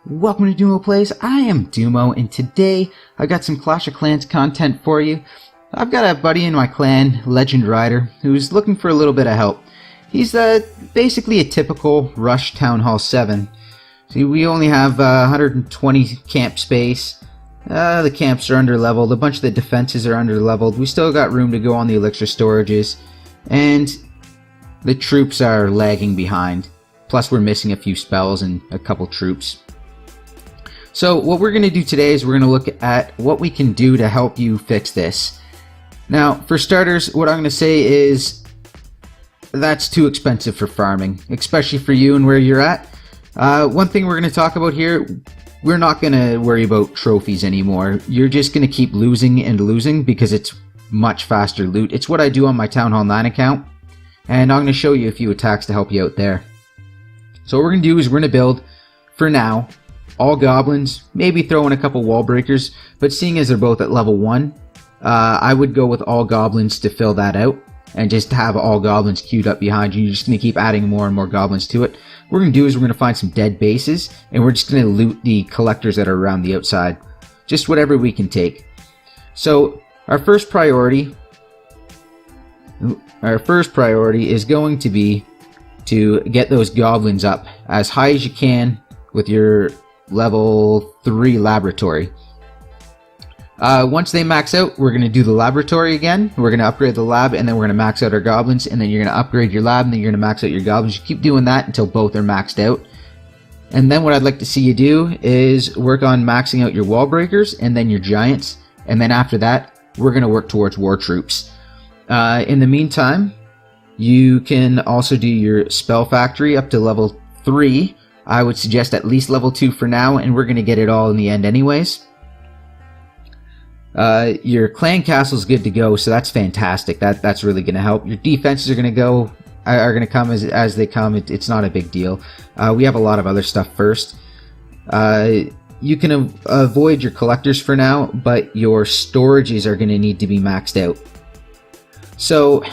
Welcome to Dumo Plays. I am Dumo, and today I got some Clash of Clans content for you. I've got a buddy in my clan, Legend Rider, who's looking for a little bit of help. He's basically a typical Rush Town Hall 7. See, we only have 120 camp space. The camps are under-leveled. A bunch of the defenses are under-leveled. We still got room to go on the elixir storages. And the troops are lagging behind. Plus, we're missing a few spells and a couple troops. So what we're going to do today is we're going to look at what we can do to help you fix this. Now, for starters, what I'm going to say is that's too expensive for farming, especially for you and where you're at. One thing we're going to talk about here, we're not going to worry about trophies anymore. You're just going to keep losing and losing because it's much faster loot. It's what I do on my Town Hall 9 account, and I'm going to show you a few attacks to help you out there. So what we're going to do is we're going to build, for now, all goblins, maybe throw in a couple wall breakers, but seeing as they're both at level 1, I would go with all goblins to fill that out, and just have all goblins queued up behind you. You're just going to keep adding more and more goblins to it. What we're going to do is we're going to find some dead bases, and we're just going to loot the collectors that are around the outside. Just whatever we can take. So, our first priority is going to be to get those goblins up as high as you can with your level 3 laboratory. Once they max out, we're going to do the laboratory again. We're going to upgrade the lab, and then we're going to max out our goblins, and then you're going to upgrade your lab, and then you're going to max out your goblins. You keep doing that until both are maxed out. And then what I'd like to see you do is work on maxing out your wall breakers, and then your giants, and then after that, we're going to work towards war troops. In the meantime, you can also do your spell factory up to level 3. I would suggest at least level 2 for now, and we're going to get it all in the end anyways. Your clan castle is good to go, so that's fantastic. That's really going to help. Your defenses are going to come as they come. It's not a big deal. We have a lot of other stuff first. You can avoid your collectors for now, but your storages are going to need to be maxed out. So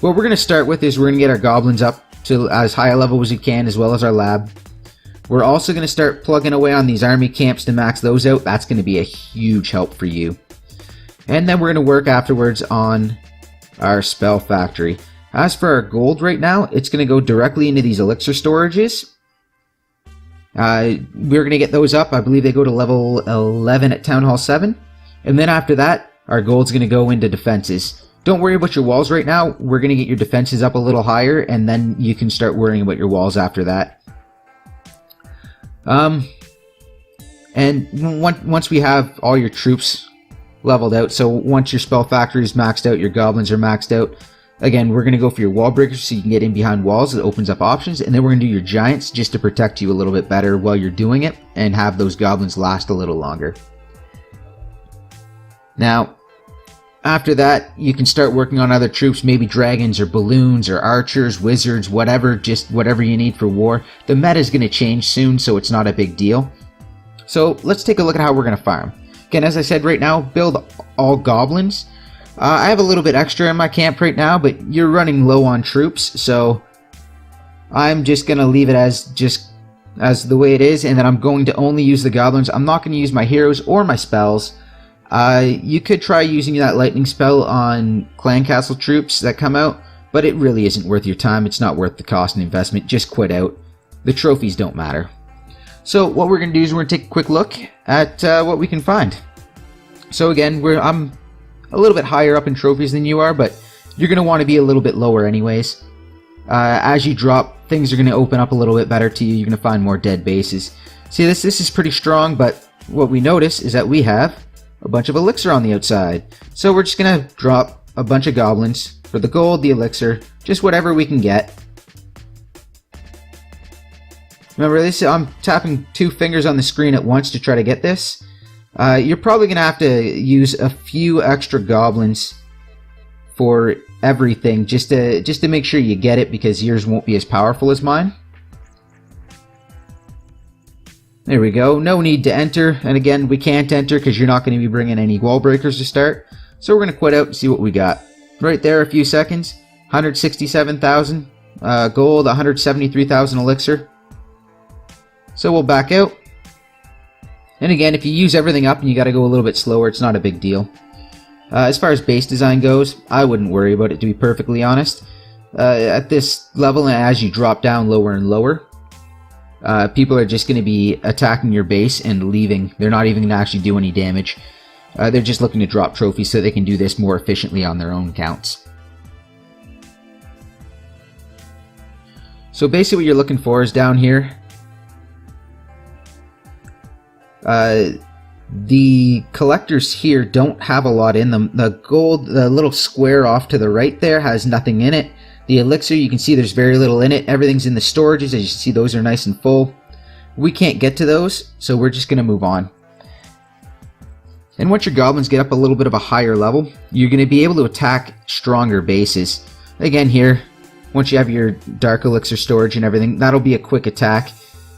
what we're going to start with is we're going to get our goblins up to as high a level as we can, as well as our lab. We're also going to start plugging away on these army camps to max those out. That's going to be a huge help for you. And then we're going to work afterwards on our spell factory. As for our gold right now, it's going to go directly into these elixir storages. We're going to get those up. I believe they go to level 11 at Town Hall 7. And then after that, our gold's going to go into defenses. Don't worry about your walls right now. We're going to get your defenses up a little higher, and then you can start worrying about your walls after that. And once we have all your troops leveled out, so once your spell factory is maxed out, your goblins are maxed out, again, we're going to go for your wall breakers so you can get in behind walls. It opens up options, and then we're going to do your giants just to protect you a little bit better while you're doing it, and have those goblins last a little longer. Now, after that, you can start working on other troops, maybe dragons or balloons or archers, wizards, whatever, just whatever you need for war. The meta is going to change soon, so it's not a big deal. So let's take a look at how we're going to farm. Again, as I said right now, build all goblins. I have a little bit extra in my camp right now, but you're running low on troops, so I'm just going to leave it as the way it is, and then I'm going to only use the goblins. I'm not going to use my heroes or my spells. You could try using that lightning spell on clan castle troops that come out, but it really isn't worth your time. It's not worth the cost and investment. Just quit out. The trophies don't matter. So what we're going to do is we're going to take a quick look at what we can find. So again, I'm a little bit higher up in trophies than you are, but you're going to want to be a little bit lower anyways. As you drop, things are going to open up a little bit better to you. You're going to find more dead bases. See, this is pretty strong, but what we notice is that we have a bunch of elixir on the outside. So we're just going to drop a bunch of goblins for the gold, the elixir, just whatever we can get. Remember, I'm tapping 2 fingers on the screen at once to try to get this. You're probably going to have to use a few extra goblins for everything just to make sure you get it, because yours won't be as powerful as mine. There we go. No need to enter. And again, we can't enter because you're not going to be bringing any wall breakers to start. So we're going to quit out and see what we got. Right there, a few seconds. 167,000 gold, 173,000 elixir. So we'll back out. And again, if you use everything up and you gotta go a little bit slower, it's not a big deal. As far as base design goes, I wouldn't worry about it, to be perfectly honest. At this level, and as you drop down lower and lower, people are just going to be attacking your base and leaving. They're not even going to actually do any damage. They're just looking to drop trophies so they can do this more efficiently on their own accounts. So basically what you're looking for is down here. The collectors here don't have a lot in them. The gold, the little square off to the right there, has nothing in it. The elixir, you can see there's very little in it. Everything's in the storages. As you can see, those are nice and full. We can't get to those, so we're just going to move on. And once your goblins get up a little bit of a higher level, you're going to be able to attack stronger bases. Again here, once you have your dark elixir storage and everything, that'll be a quick attack.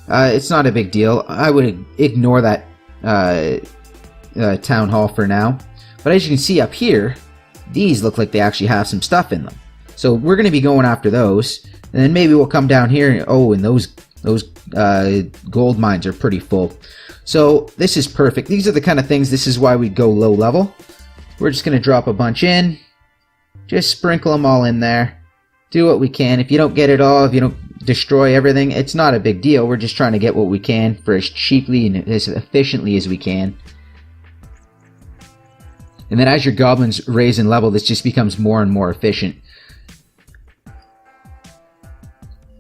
It's not a big deal. I would ignore that town hall for now. But as you can see up here, these look like they actually have some stuff in them. So we're going to be going after those. And then maybe we'll come down here and, oh, and those gold mines are pretty full. So this is perfect. These are the kind of things, this is why we go low level. We're just going to drop a bunch in. Just sprinkle them all in there. Do what we can. If you don't get it all, if you don't destroy everything, it's not a big deal. We're just trying to get what we can for as cheaply and as efficiently as we can. And then as your goblins raise in level, this just becomes more and more efficient.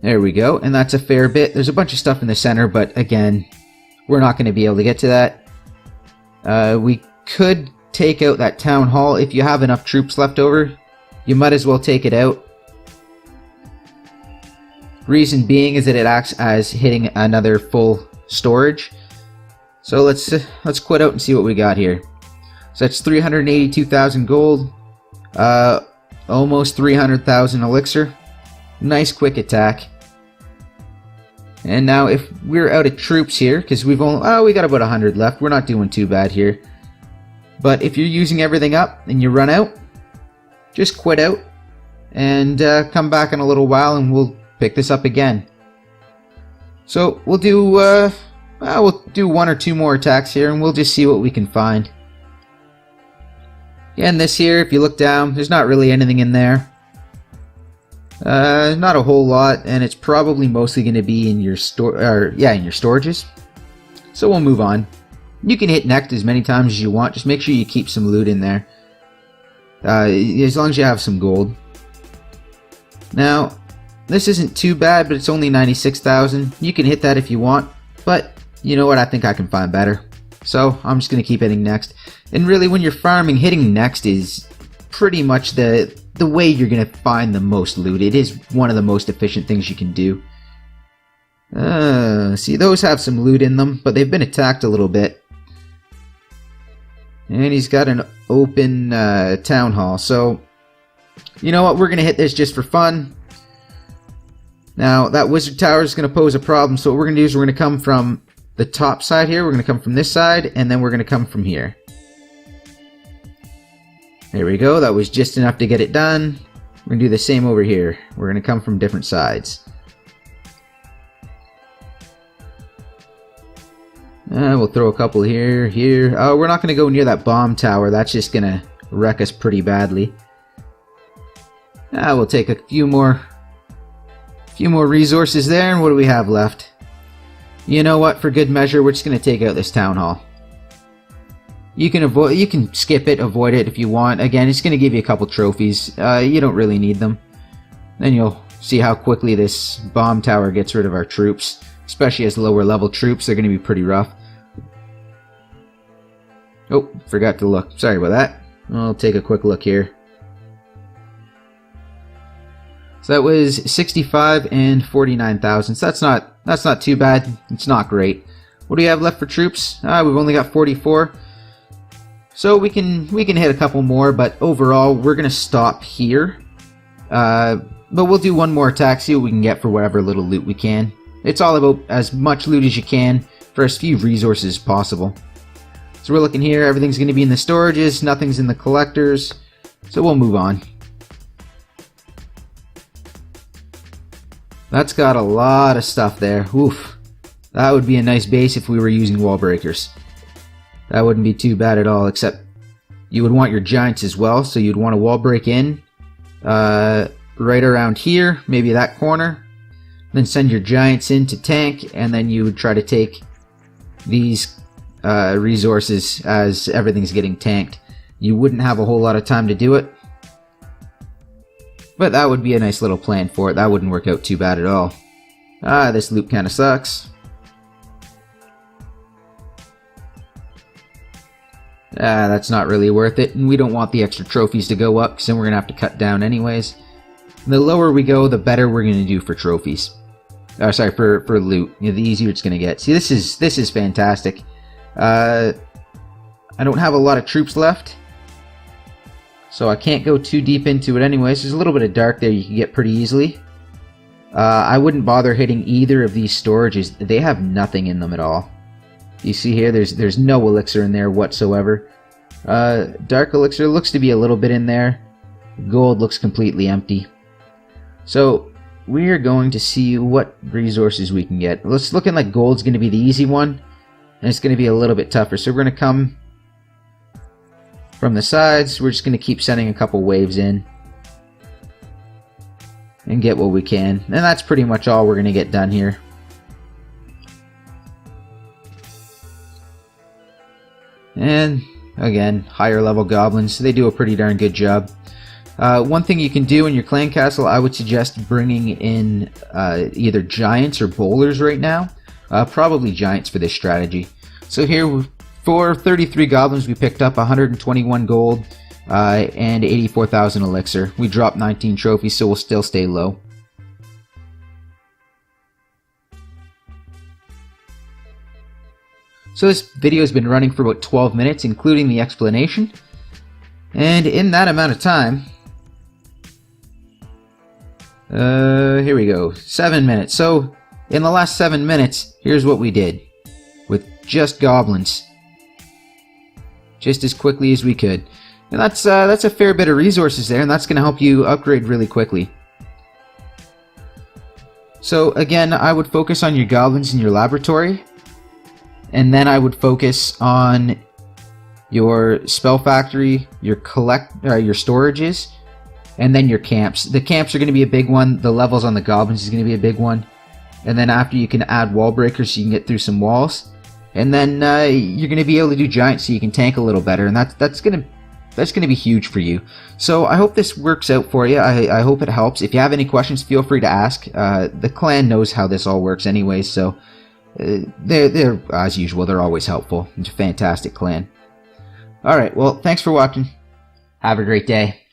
There we go, and that's a fair bit. There's a bunch of stuff in the center, but again, we're not going to be able to get to that. We could take out that town hall. If you have enough troops left over, you might as well take it out. Reason being is that it acts as hitting another full storage. So let's quit out and see what we got here. So that's 382,000 gold, almost 300,000 elixir. Nice quick attack. And now if we're out of troops here, because we got about 100 left, we're not doing too bad here. But if you're using everything up and you run out, just quit out and come back in a little while and we'll pick this up again. So we'll do one or two more attacks here and we'll just see what we can find. Again, this here, if you look down, there's not really anything in there. Not a whole lot, and it's probably mostly going to be in your in your storages. So we'll move on. You can hit next as many times as you want. Just make sure you keep some loot in there. As long as you have some gold. Now, this isn't too bad, but it's only 96,000. You can hit that if you want, but you know what? I think I can find better. So I'm just going to keep hitting next. And really, when you're farming, hitting next is pretty much the way you're going to find the most loot. It is one of the most efficient things you can do. See, those have some loot in them, but they've been attacked a little bit. And he's got an open town hall. So, you know what? We're going to hit this just for fun. Now, that wizard tower is going to pose a problem. So what we're going to do is we're going to come from the top side here. We're going to come from this side, and then we're going to come from here. There we go, that was just enough to get it done. We're going to do the same over here. We're going to come from different sides. We'll throw a couple here. Oh, we're not going to go near that bomb tower. That's just going to wreck us pretty badly. We'll take a few more resources there, and what do we have left? You know what, for good measure, we're just going to take out this town hall. You can skip it, avoid it if you want. Again, it's going to give you a couple trophies. You don't really need them. Then you'll see how quickly this bomb tower gets rid of our troops. Especially as lower level troops, they're going to be pretty rough. Oh, forgot to look. Sorry about that. I'll take a quick look here. So that was 65 and 49,000. So that's not too bad. It's not great. What do we have left for troops? We've only got 44. So we can hit a couple more, but overall we're gonna stop here. But we'll do one more attack, see what we can get for whatever little loot we can. It's all about as much loot as you can for as few resources as possible. So we're looking here, everything's gonna be in the storages, nothing's in the collectors. So we'll move on. That's got a lot of stuff there. Oof. That would be a nice base if we were using wall breakers. That wouldn't be too bad at all, except you would want your giants as well, so you'd want a wall break in right around here, maybe that corner. Then send your giants in to tank, and then you would try to take these resources as everything's getting tanked. You wouldn't have a whole lot of time to do it, but that would be a nice little plan for it. That wouldn't work out too bad at all. This loop kind of sucks. That's not really worth it, and we don't want the extra trophies to go up, because then we're going to have to cut down anyways. The lower we go, the better we're going to do for trophies. Sorry, for loot. You know, the easier it's going to get. See, this is fantastic. I don't have a lot of troops left, so I can't go too deep into it anyways. There's a little bit of dark there you can get pretty easily. I wouldn't bother hitting either of these storages. They have nothing in them at all. You see here, there's no elixir in there whatsoever. Dark elixir looks to be a little bit in there. Gold looks completely empty. So we're going to see what resources we can get. It's looking like gold's going to be the easy one, and it's going to be a little bit tougher. So we're going to come from the sides. We're just going to keep sending a couple waves in and get what we can. And that's pretty much all we're going to get done here. And again, higher level goblins, they do a pretty darn good job. One thing you can do in your clan castle, I would suggest bringing in either giants or bowlers right now. Probably giants for this strategy. So here, for 33 goblins, we picked up 121 gold and 84,000 elixir. We dropped 19 trophies, so we'll still stay low. So this video has been running for about 12 minutes, including the explanation. And in that amount of time, here we go, 7 minutes. So in the last 7 minutes, here's what we did with just goblins, just as quickly as we could. And that's a fair bit of resources there, and that's going to help you upgrade really quickly. So again, I would focus on your goblins in your laboratory, and then I would focus on your spell factory, your storages, and then your camps. The camps are going to be a big one. The levels on the goblins is going to be a big one. And then after, you can add wall breakers so you can get through some walls. And then you're going to be able to do giants so you can tank a little better. And that's going to be huge for you. So I hope this works out for you. I hope it helps. If you have any questions, feel free to ask. The clan knows how this all works anyway, so they're as usual, they're always helpful. It's a fantastic clan. Alright, well, thanks for watching. Have a great day.